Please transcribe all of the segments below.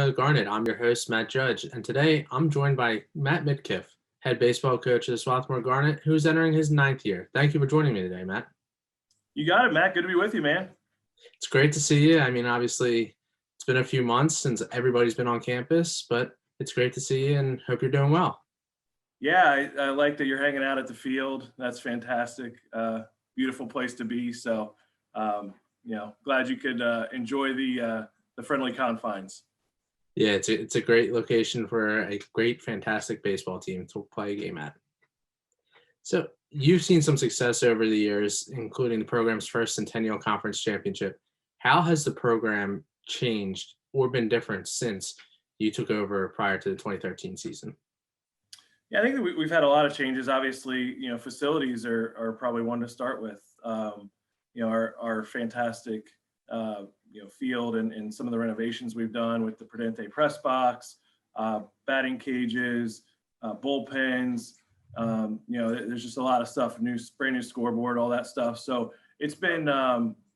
Know the Garnet. I'm your host, Matt Judge, and today I'm joined by Matt Midkiff, head baseball coach of the Swarthmore Garnet, who's entering his 9th year. Thank you for joining me today, Matt. You got it, Matt. Good to be with you, man. It's great to see you. I mean, obviously, it's been a few months since everybody's been on campus, but it's great to see you and hope you're doing well. Yeah, I like that you're hanging out at the field. That's fantastic. Beautiful place to be. So, glad you could enjoy the friendly confines. Yeah, it's a great location for a great, fantastic baseball team to play a game at. So you've seen some success over the years, including the program's first Centennial Conference Championship. How has the program changed or been different since you took over prior to the 2013 season? Yeah, I think that we've had a lot of changes. Obviously, facilities are probably one to start with. Our fantastic, field and some of the renovations we've done with the Prudente press box, batting cages, bullpens. There's just a lot of stuff, brand new scoreboard, all that stuff. So it's been,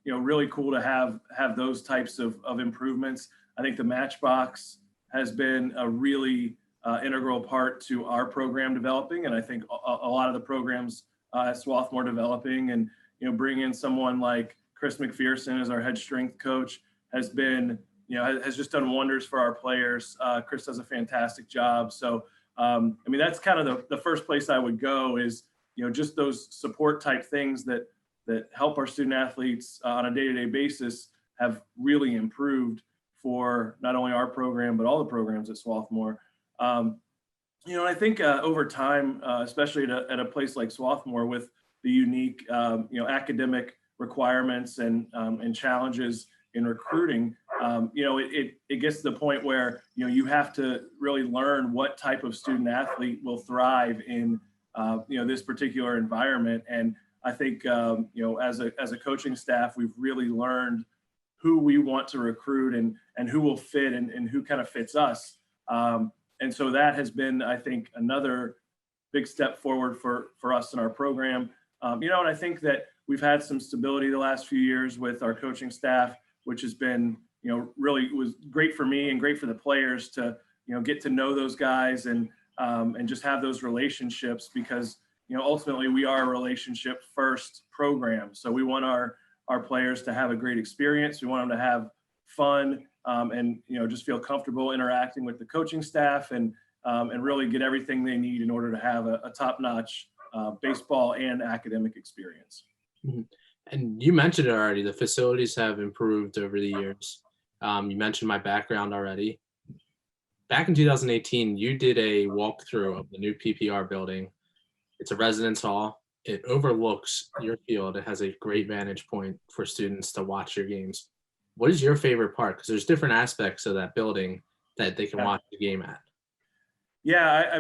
really cool to have those types of improvements. I think the Matchbox has been a really integral part to our program developing. And I think a lot of the programs at Swarthmore developing and, bringing in someone like Chris McPherson as our head strength coach has been, has just done wonders for our players. Chris does a fantastic job. So, that's kind of the first place I would go is, just those support type things that help our student athletes on a day-to-day basis have really improved for not only our program, but all the programs at Swarthmore. I think over time, especially at a place like Swarthmore with the unique, academic requirements and challenges in recruiting, it gets to the point where, you have to really learn what type of student athlete will thrive in, this particular environment. And I think, as a coaching staff, we've really learned who we want to recruit and who will fit and who kind of fits us. And so that has been, I think, another big step forward for us in our program. And I think that we've had some stability the last few years with our coaching staff, which has been, really was great for me and great for the players to, get to know those guys and just have those relationships because, ultimately we are a relationship first program. So we want our players to have a great experience. We want them to have fun and, just feel comfortable interacting with the coaching staff and really get everything they need in order to have a top-notch baseball and academic experience. Mm-hmm. And you mentioned it already, the facilities have improved over the years. You mentioned my background already. Back in 2018, you did a walkthrough of the new PPR building. It's a residence hall. It overlooks your field. It has a great vantage point for students to watch your games. What is your favorite part? Because there's different aspects of that building that they can watch the game at. Yeah,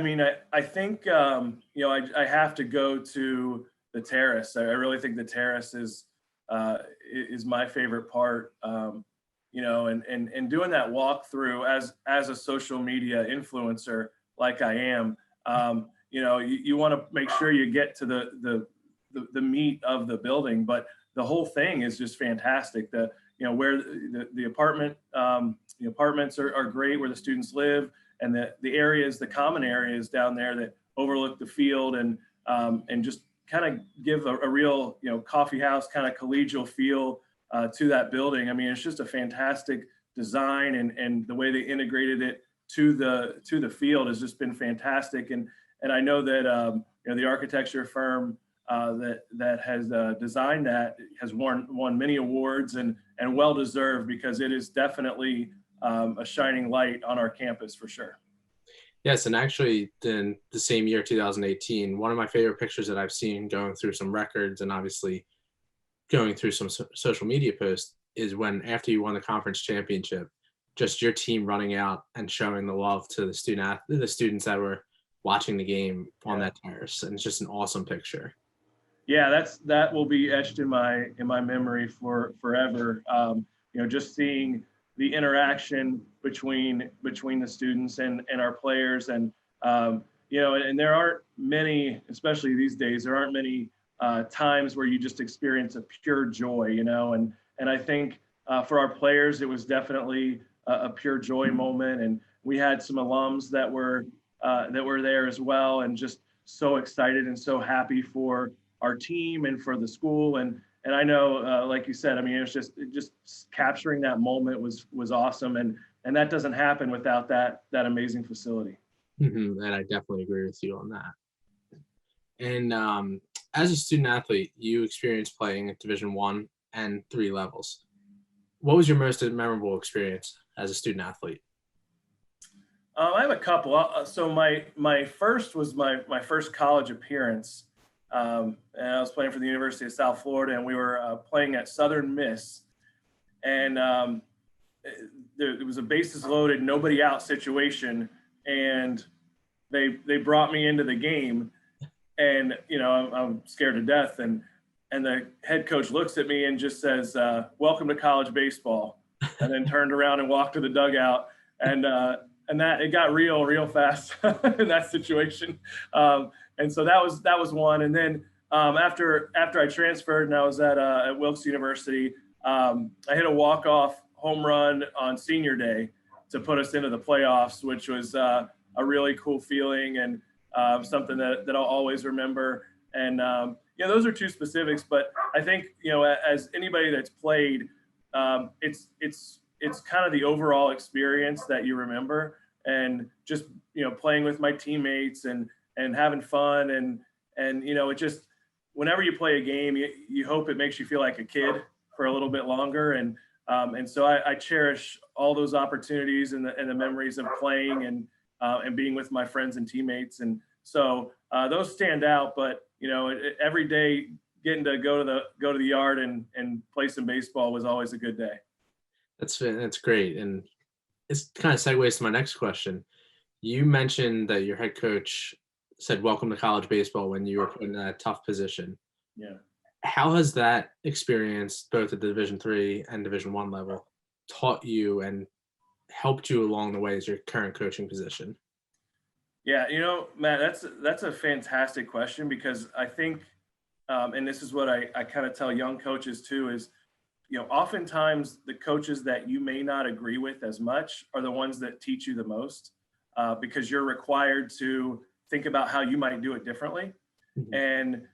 I think, I have to go to the terrace. I really think the terrace is my favorite part. And doing that walkthrough as a social media influencer like I am, you want to make sure you get to the meat of the building, but the whole thing is just fantastic. Where the apartments are great where the students live, and the areas, the common areas down there that overlook the field and just kind of give a real, coffee house kind of collegial feel to that building. It's just a fantastic design and the way they integrated it to the field has just been fantastic. And I know that, the architecture firm that has designed that has won many awards and well-deserved because it is definitely a shining light on our campus for sure. Yes, and actually in the same year, 2018, one of my favorite pictures that I've seen going through some records and obviously going through some social media posts is when after you won the conference championship, just your team running out and showing the love to the students that were watching the game on that terrace. And it's just an awesome picture. Yeah, that will be etched in my memory for forever. Just seeing the interaction between the students and our players, and and there aren't many, especially these days, there aren't many times where you just experience a pure joy, and I think for our players, it was definitely a pure joy moment. And we had some alums that were there as well, and just so excited and so happy for our team and for the school. And I know, like you said, I mean, it was just capturing that moment was awesome, and that doesn't happen without that amazing facility. And I definitely agree with you on that. And as a student athlete, you experienced playing at Division 1 and 3 levels. What was your most memorable experience as a student athlete? I have a couple. So my first was my first college appearance, and I was playing for the University of South Florida, and we were playing at Southern Miss, and it was a bases loaded, nobody out situation, and they brought me into the game, and I'm scared to death, and the head coach looks at me and just says, "Welcome to college baseball," and then turned around and walked to the dugout, and that it got real fast in that situation, and so that was one. And then after I transferred and I was at Wilkes University, I hit a walk-off home run on senior day to put us into the playoffs, which was a really cool feeling, and something that I'll always remember. And those are two specifics, but I think as anybody that's played, it's kind of the overall experience that you remember, and just playing with my teammates and having fun, and it just, whenever you play a game, you hope it makes you feel like a kid for a little bit longer, and so I cherish all those opportunities and the memories of playing and being with my friends and teammates, and so those stand out. But every day getting to go to the yard and play some baseball was always a good day. That's great, and it kind of segues to my next question. You mentioned that your head coach said "Welcome to college baseball" when you were put in that tough position. Yeah. How has that experience, both at the Division 3 and Division 1 level, taught you and helped you along the way as your current coaching position? Yeah, Matt, that's a fantastic question, because I think, and this is what I kind of tell young coaches too, is, oftentimes the coaches that you may not agree with as much are the ones that teach you the most, because you're required to think about how you might do it differently. Mm-hmm. And,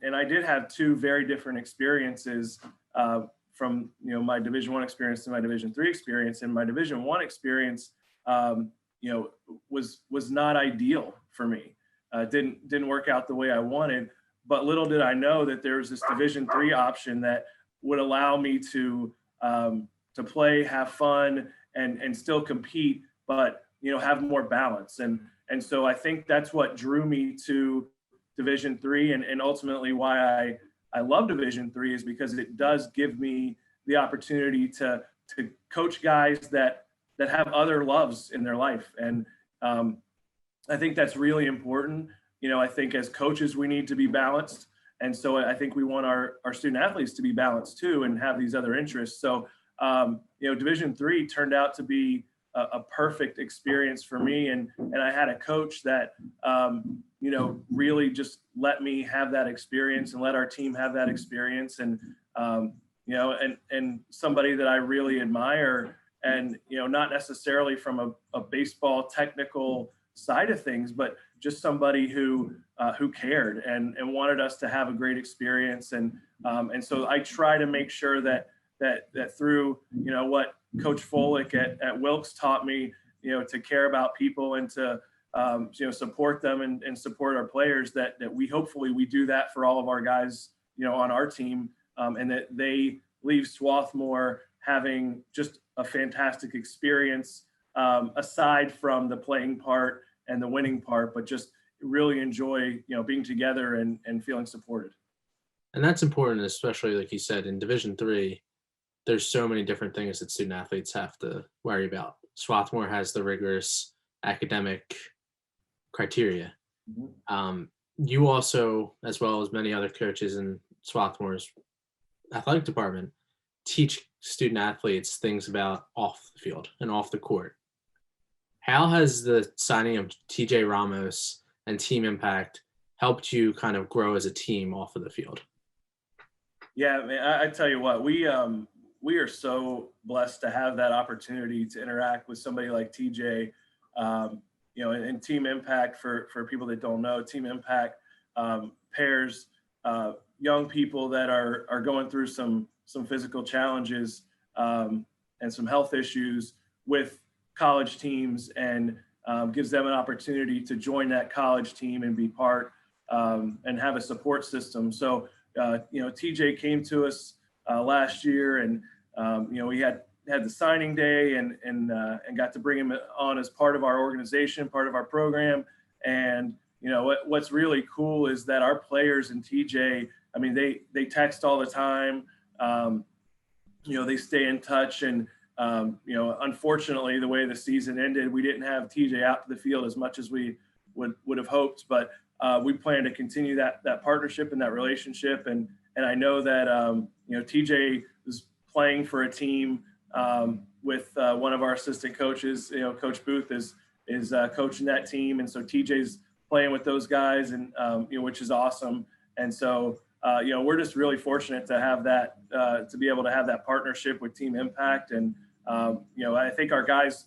and I did have two very different experiences, from, my Division 1 experience to my Division 3 experience. And my Division 1 experience, was not ideal for me. Didn't work out the way I wanted, but little did I know that there was this Division 3 option that would allow me to play, have fun, and still compete, but have more balance. And so I think that's what drew me to Division 3, and ultimately why I love Division 3, is because it does give me the opportunity to coach guys that have other loves in their life. And I think that's really important. I think as coaches, we need to be balanced. And so I think we want our student athletes to be balanced too, and have these other interests. So, Division 3 turned out to be a perfect experience for me. And I had a coach that, really just let me have that experience and let our team have that experience. And, and somebody that I really admire, and, not necessarily from a baseball technical side of things, but just somebody who cared and wanted us to have a great experience. And so I try to make sure that through, what Coach Folick at Wilkes taught me, to care about people and to, support them and support our players, that we hopefully we do that for all of our guys, on our team, and that they leave Swarthmore having just a fantastic experience, aside from the playing part and the winning part, but just really enjoy, being together and feeling supported. And that's important, especially like you said, in Division 3, there's so many different things that student athletes have to worry about. Swarthmore has the rigorous academic criteria. Mm-hmm. You also, as well as many other coaches in Swarthmore's athletic department, teach student athletes things about off the field and off the court. How has the signing of TJ Ramos and Team Impact helped you kind of grow as a team off of the field? Yeah, man, I tell you what, we we are so blessed to have that opportunity to interact with somebody like TJ. And Team Impact, for people that don't know, Team Impact pairs young people that are going through some physical challenges and some health issues with college teams, and gives them an opportunity to join that college team and be part and have a support system. So, TJ came to us last year, and we had the signing day and got to bring him on as part of our organization, part of our program. And what's really cool is that our players and TJ, I mean, they text all the time. They stay in touch, and unfortunately, the way the season ended, we didn't have TJ out to the field as much as we would have hoped. But we plan to continue that partnership and that relationship. And I know that TJ is playing for a team with one of our assistant coaches. Coach Booth is coaching that team, and so TJ's playing with those guys, and which is awesome. And so we're just really fortunate to have that, to be able to have that partnership with Team Impact. And I think our guys,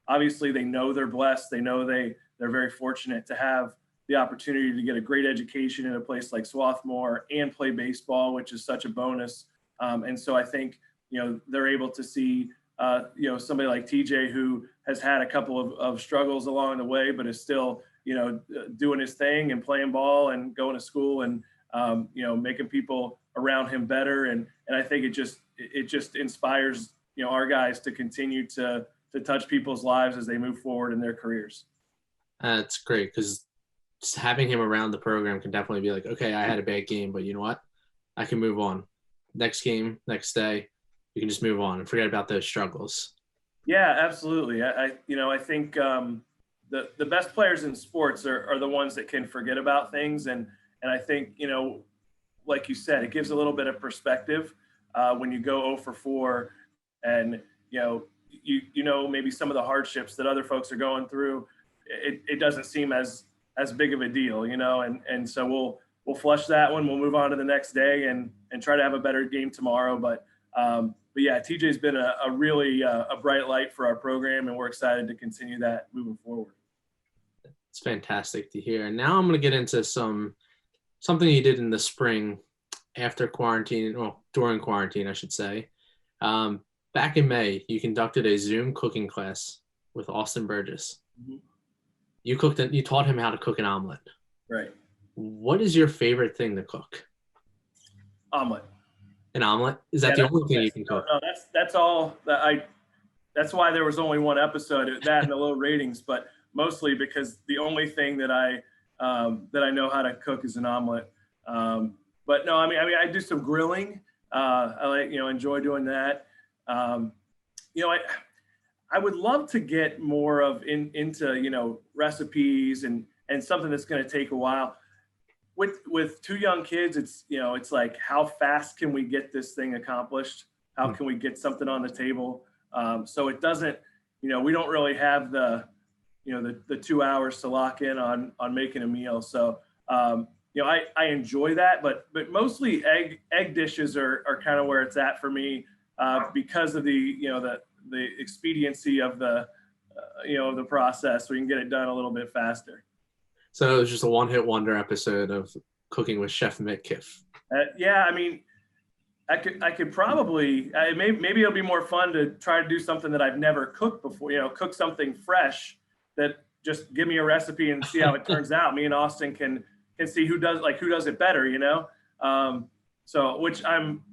obviously, they know they're blessed. They know they're very fortunate to have the opportunity to get a great education in a place like Swarthmore and play baseball, which is such a bonus. And so I think they're able to see somebody like TJ, who has had a couple of struggles along the way, but is still doing his thing and playing ball and going to school and making people around him better. And I think it just inspires our guys to continue to touch people's lives as they move forward in their careers. That's great, because just having him around the program can definitely be like, okay, I had a bad game, but you know what? I can move on. Next game, next day, you can just move on and forget about those struggles. Yeah, absolutely. I think the best players in sports are the ones that can forget about things. And I think, like you said, it gives a little bit of perspective when you go 0 for 4 and, maybe some of the hardships that other folks are going through, it doesn't seem as big of a deal, and so we'll flush that one. We'll move on to the next day and try to have a better game tomorrow. But yeah, TJ's been a really a bright light for our program, and we're excited to continue that moving forward. It's fantastic to hear. And now I'm going to get into something you did in the spring after quarantine, well, during quarantine, I should say. Back in May, you conducted a Zoom cooking class with Austin Burgess. Mm-hmm. You taught him how to cook an omelet. Right. What is your favorite thing to cook? Omelet. An omelet? Is that the only thing you can cook? No, that's all. That's why there was only one episode, that and the low ratings, but mostly because the only thing that I know how to cook is an omelet. But no, I mean, I do some grilling. I enjoy doing that. I would love to get more into recipes and something that's going to take a while. With 2 young kids, it's like, how fast can we get this thing accomplished? How can we get something on the table? So it doesn't, we don't really have the 2 hours to lock in on making a meal. So, I enjoy that, but mostly egg dishes are kind of where it's at for me, because of the expediency of the process. We can get it done a little bit faster. So it was just a one-hit wonder episode of Cooking with Chef Midkiff. Yeah, I mean, I could probably maybe it'll be more fun to try to do something that I've never cooked before. Cook something fresh. That just give me a recipe and see how it turns out. Me and Austin can see who does it better. So which I'm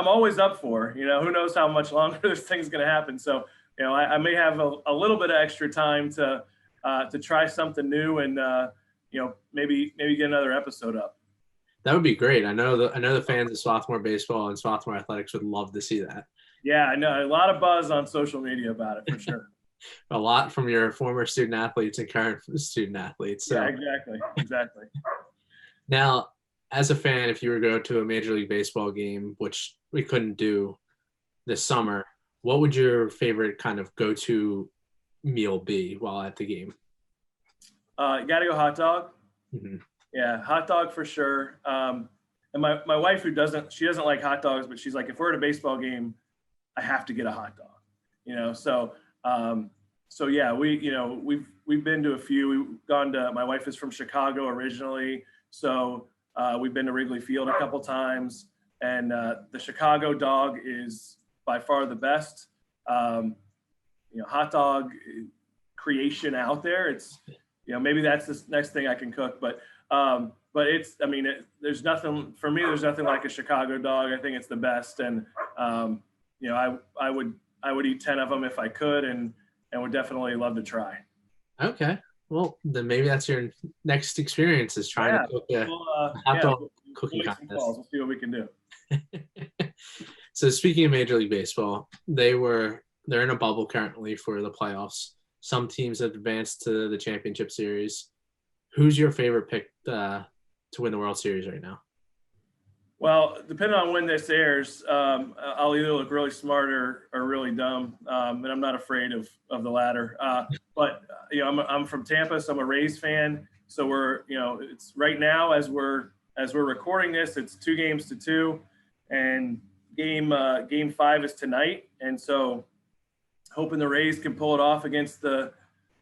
always up for. Who knows how much longer this thing's going to happen. So I may have a little bit of extra time to try something new and maybe get another episode up. That would be great. I know the fans of Swarthmore Baseball and Swarthmore Athletics would love to see that. Yeah, I know. A lot of buzz on social media about it, for sure. A lot from your former student athletes and current student athletes. So. Yeah, exactly. Now, as a fan, if you were to go to a Major League Baseball game, which we couldn't do this summer, what would your favorite kind of go-to meal be while at the game? You got to go hot dog. Mm-hmm. Yeah, hot dog for sure. And my wife, she doesn't like hot dogs, but she's like, if we're at a baseball game, I have to get a hot dog. So yeah, we've been to a few. We've gone to, my wife is from Chicago originally, so we've been to Wrigley Field a couple times, and the Chicago dog is by far the best hot dog creation out there. It's maybe that's the next thing I can cook, but it's, there's nothing for me. There's nothing like a Chicago dog. I think it's the best, and I would eat 10 of them if I could, and would definitely love to try. Okay. Well, then maybe that's your next experience, is trying to cook a hot dog cooking contest. We'll see what we can do. So speaking of Major League Baseball, they're in a bubble currently for the playoffs. Some teams have advanced to the championship series. Who's your favorite pick to win the World Series right now? Well, depending on when this airs, I'll either look really smart or really dumb, and I'm not afraid of the latter. But I'm from Tampa, so I'm a Rays fan. So we're it's right now as we're recording this, it's 2-2, and game 5 is tonight, and so hoping the Rays can pull it off against the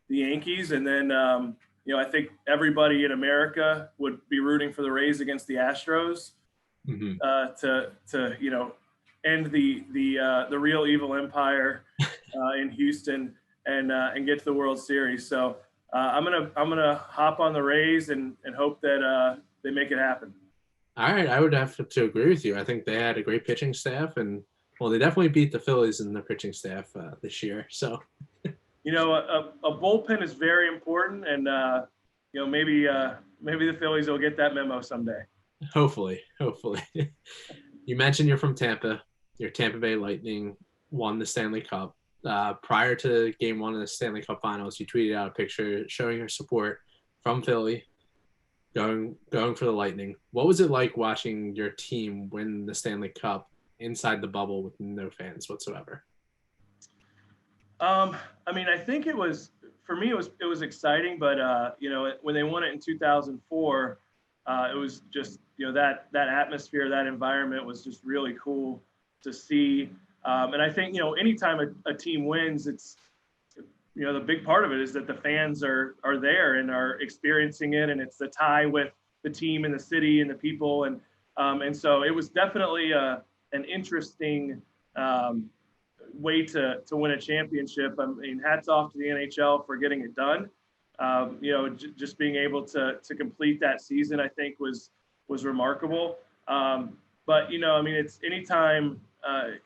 Yankees, and then I think everybody in America would be rooting for the Rays against the Astros. Mm-hmm. To end the real evil empire in Houston and get to the World Series. So I'm gonna hop on the Rays and hope that they make it happen. All right, I would have to agree with you. I think they had a great pitching staff, and they definitely beat the Phillies in their pitching staff this year. So a bullpen is very important, and maybe the Phillies will get that memo someday. Hopefully. You mentioned you're from Tampa. Your Tampa Bay Lightning won the Stanley Cup. Prior to Game 1 of the Stanley Cup Finals, you tweeted out a picture showing your support from Philly, going for the Lightning. What was it like watching your team win the Stanley Cup inside the bubble with no fans whatsoever? I think it was, for me, it was exciting, but when they won it in 2004. It was just, that atmosphere, that environment was just really cool to see. And I think, anytime a team wins, it's, the big part of it is that the fans are there and are experiencing it. And it's the tie with the team and the city and the people. And so it was definitely an interesting way to win a championship. Hats off to the NHL for getting it done. Just being able to complete that season, I think was remarkable. But it's anytime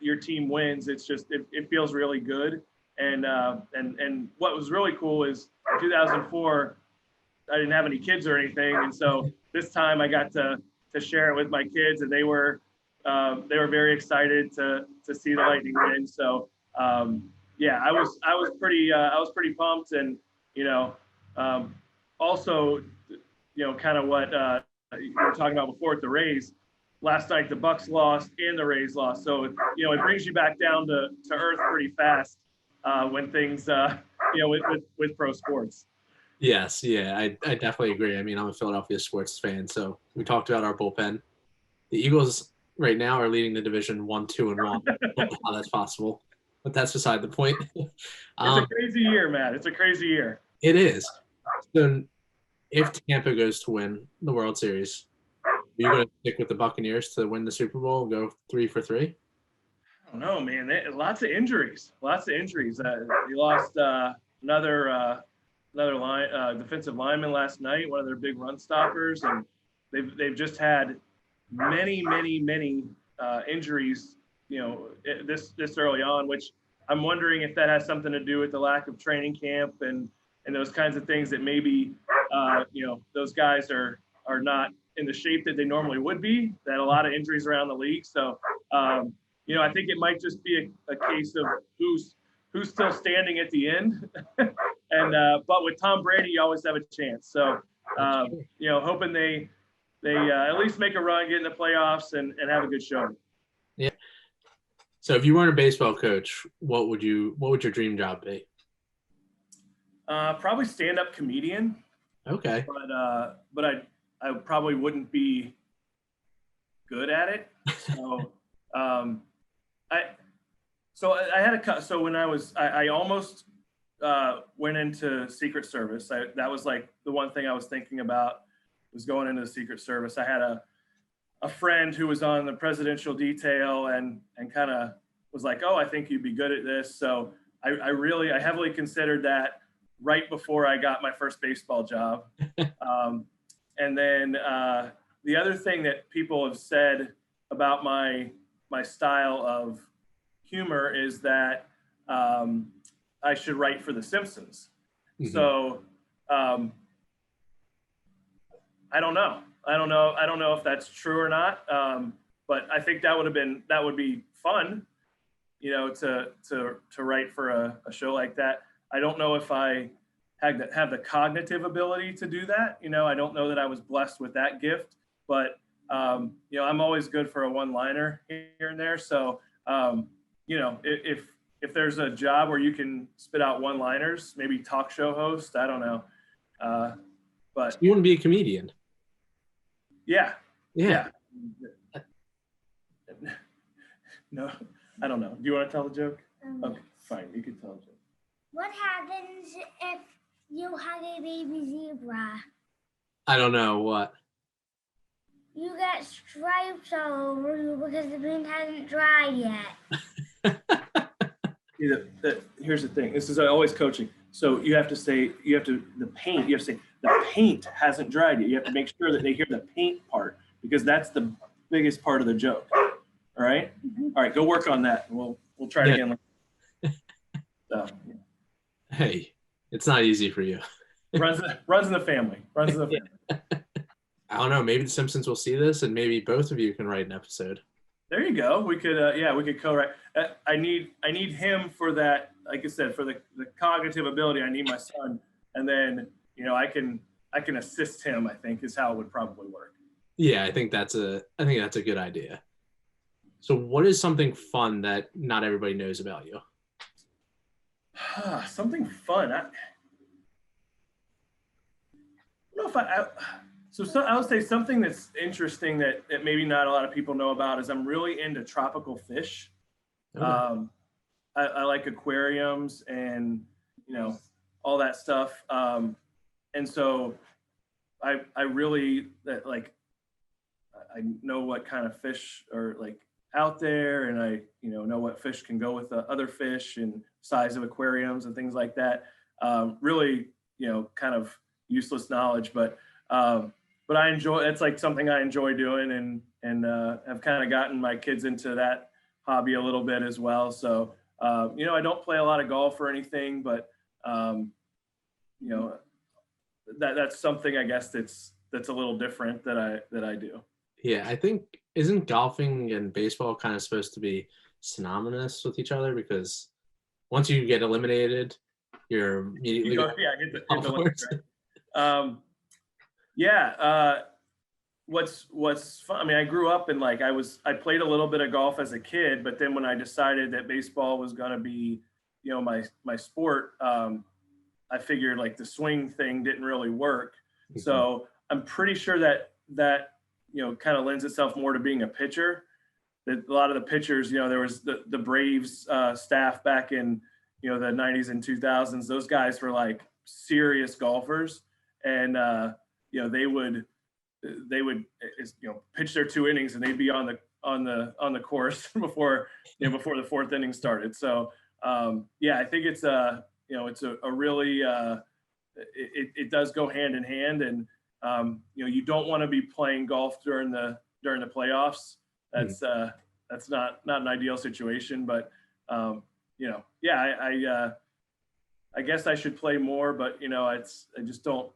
your team wins, it's just it feels really good. And what was really cool is 2004, I didn't have any kids or anything, and so this time I got to share it with my kids, and they were very excited to see the Lightning win. So I was pretty pumped, and also, kind of what you were talking about before with the Rays. Last night, the Bucks lost and the Rays lost. So, it brings you back down to earth pretty fast when things, with pro sports. Yes, yeah, I definitely agree. I'm a Philadelphia sports fan, so we talked about our bullpen. The Eagles right now are leading the division 1-2-1. I don't know how that's possible, but that's beside the point. It's a crazy year, Matt. It's a crazy year. It is. So if Tampa goes to win the World Series, are you going to stick with the Buccaneers to win the Super Bowl and go 3 for 3? I don't know, man. Lots of injuries. You lost another defensive lineman last night, one of their big run stoppers, and they've just had many injuries, this early on, which I'm wondering if that has something to do with the lack of training camp and those kinds of things, that maybe those guys are not in the shape that they normally would be. That a lot of injuries around the league. So I think it might just be a case of who's still standing at the end. And but with Tom Brady, you always have a chance. So hoping they at least make a run, get in the playoffs, and have a good showing. Yeah. So if you weren't a baseball coach, what would your dream job be? Probably stand-up comedian. Okay. But I probably wouldn't be good at it. So So I had so when I almost went into Secret Service. That was like the one thing I was thinking about, was going into the Secret Service. I had a friend who was on the presidential detail and kind of was like, oh, I think you'd be good at this. So I heavily considered that right before I got my first baseball job. And then the other thing that people have said about my style of humor is that I should write for The Simpsons. Mm-hmm. So I don't know. I don't know if that's true or not. But I think that would be fun, to write for a show like that. I don't know if I have the cognitive ability to do that. I don't know that I was blessed with that gift, but I'm always good for a one-liner here and there. So, if there's a job where you can spit out one-liners, maybe talk show host, I don't know. But you want to be a comedian? Yeah. Yeah. No, I don't know. Do you want to tell the joke? Okay, fine. You can tell a joke. What happens if you hug a baby zebra? I don't know. What? You get stripes all over you because the paint hasn't dried yet. Here's the thing. This is always coaching. So you have to say, the paint hasn't dried yet. You have to make sure that they hear the paint part, because that's the biggest part of the joke. All right? Mm-hmm. All right, go work on that. We'll try it again. So, yeah. Hey, it's not easy for you. runs in the family. I don't know. Maybe The Simpsons will see this, and maybe both of you can write an episode. There you go. We could co-write. I need him for that. Like I said, for the cognitive ability, I need my son, and then I can assist him. I think is how it would probably work. Yeah, I think that's a good idea. So, what is something fun that not everybody knows about you? Something fun. I don't know if I would say something that's interesting that maybe not a lot of people know about is I'm really into tropical fish. Okay. I like aquariums and all that stuff. And so I really I know what kind of fish are like out there, and I know what fish can go with other fish and size of aquariums and things like that. Really kind of useless knowledge, but I enjoy. It's like something I enjoy doing, and have kind of gotten my kids into that hobby a little bit as well. So I don't play a lot of golf or anything, but that's something I guess that's a little different that I do. Yeah, I think isn't golfing and baseball kind of supposed to be synonymous with each other, because once you get eliminated, you're immediately hit the limit, right? What's fun? I mean, I grew up and I played a little bit of golf as a kid, but then when I decided that baseball was going to be, my sport, I figured the swing thing didn't really work. Mm-hmm. So I'm pretty sure that kind of lends itself more to being a pitcher. That a lot of the pitchers, there was the Braves staff back in, the 90s and 2000s. Those guys were serious golfers, and they would pitch their 2 innings and they'd be on the course before the 4th inning started. So I think it's a really it does go hand in hand, and you don't want to be playing golf during the playoffs. That's not an ideal situation, but I guess I should play more, but I just don't.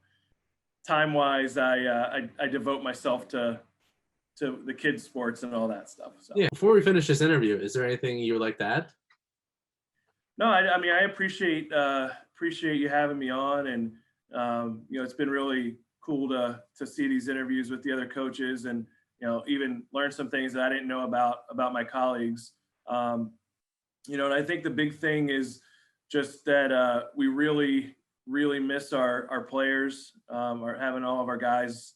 Time-wise, I devote myself to the kids' sports and all that stuff. So. Yeah. Before we finish this interview, is there anything you would like to add? No, I mean I appreciate you having me on, and it's been really cool to see these interviews with the other coaches, and even learn some things that I didn't know about my colleagues. And I think the big thing is just that we really miss our players, or having all of our guys,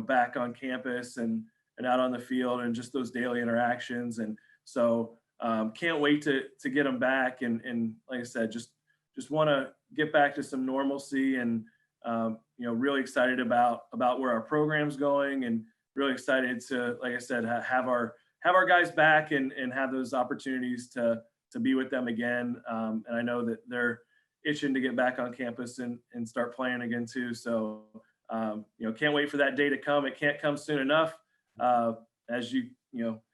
back on campus and out on the field, and just those daily interactions. And so can't wait to get them back. And like I said, just want to get back to some normalcy, and really excited about where our program's going, and really excited to, like I said, have our guys back and have those opportunities to be with them again. And I know that they're itching to get back on campus and start playing again too. So, can't wait for that day to come. It can't come soon enough. As you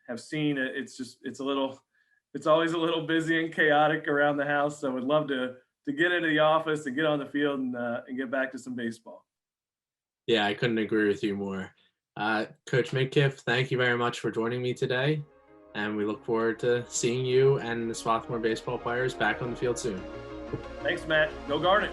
have seen, it's always a little busy and chaotic around the house. So would love to get into the office and get on the field and get back to some baseball. Yeah, I couldn't agree with you more. Coach Midkiff, thank you very much for joining me today. And we look forward to seeing you and the Swarthmore baseball players back on the field soon. Thanks, Matt. Go Garnet.